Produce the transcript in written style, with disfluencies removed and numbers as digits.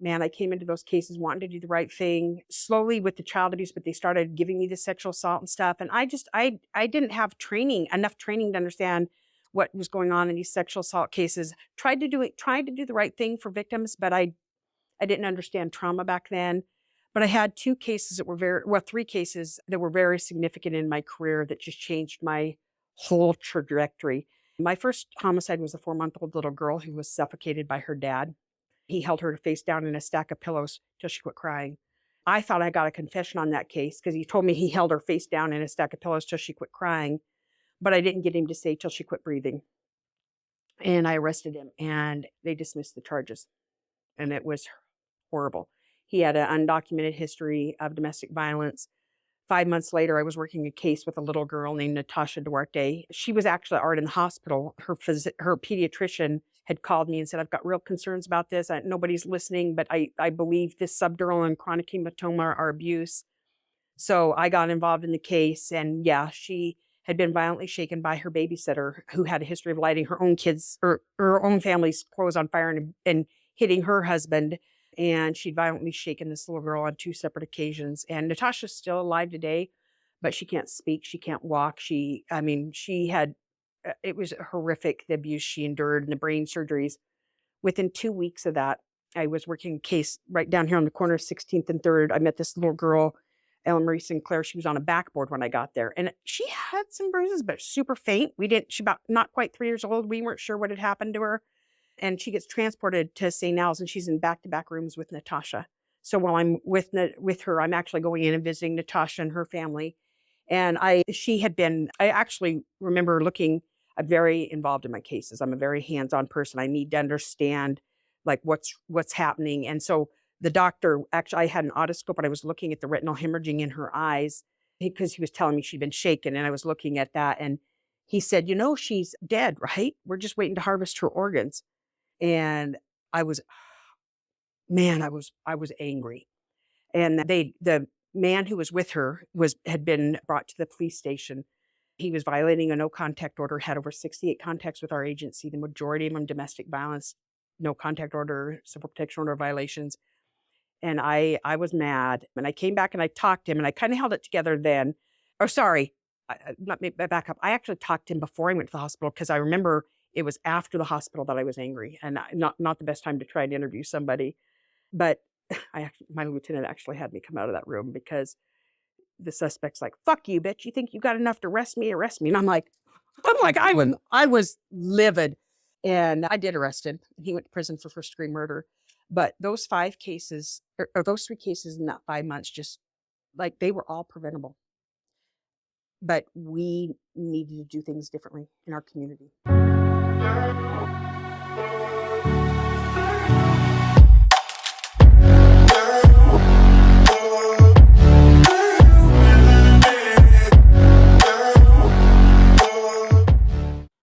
man, I came into those cases wanting to do the right thing, slowly with the child abuse, but they started giving me the sexual assault and stuff. And I didn't have enough training to understand what was going on in these sexual assault cases. Tried to do the right thing for victims, but I didn't understand trauma back then. But I had three cases that were very significant in my career that just changed my whole trajectory. My first homicide was a 4-month-old little girl who was suffocated by her dad. He held her face down in a stack of pillows till she quit crying. I thought I got a confession on that case because he told me he held her face down in a stack of pillows till she quit crying, but I didn't get him to say till she quit breathing. And I arrested him and they dismissed the charges. And it was horrible. He had an undocumented history of domestic violence. 5 months later, I was working a case with a little girl named Natasha Duarte. She was actually already in the hospital. Her pediatrician had called me and said, I've got real concerns about this. Nobody's listening, but I believe this subdural and chronic hematoma are abuse. So I got involved in the case. And yeah, she had been violently shaken by her babysitter who had a history of lighting her own kids or her own family's clothes on fire and hitting her husband. And she'd violently shaken this little girl on 2 separate occasions. And Natasha's still alive today, but she can't speak. She can't walk. She had, it was horrific, the abuse she endured and the brain surgeries. Within 2 weeks of that, I was working a case right down here on the corner of 16th and 3rd. I met this little girl, Ellen Marie Sinclair. She was on a backboard when I got there. And she had some bruises, but super faint. She about not quite 3 years old. We weren't sure what had happened to her. And she gets transported to St. Nels, and she's in back-to-back rooms with Natasha. So while I'm with her, I'm actually going in and visiting Natasha and her family. And I actually remember I'm very involved in my cases. I'm a very hands-on person. I need to understand like what's happening. And so the doctor, actually, I had an otoscope and I was looking at the retinal hemorrhaging in her eyes because he was telling me she'd been shaken, and I was looking at that. And he said, she's dead, right? We're just waiting to harvest her organs. And I was angry. And the man who was with her had been brought to the police station. He was violating a no contact order, had over 68 contacts with our agency, the majority of them domestic violence, no contact order, civil protection order violations. And I was mad. And I came back and I talked to him, and I kind of held it together then. Oh, sorry, let me back up. I actually talked to him before I went to the hospital because I remember it was after the hospital that I was angry, and not the best time to try and interview somebody. But my lieutenant actually had me come out of that room because the suspect's like, "Fuck you, bitch! You think you got enough to arrest me? Arrest me!" And I'm like, I was livid, and I did arrest him. He went to prison for first-degree murder. But those 5 cases, or those 3 cases in that 5 months, just like they were all preventable. But we needed to do things differently in our community.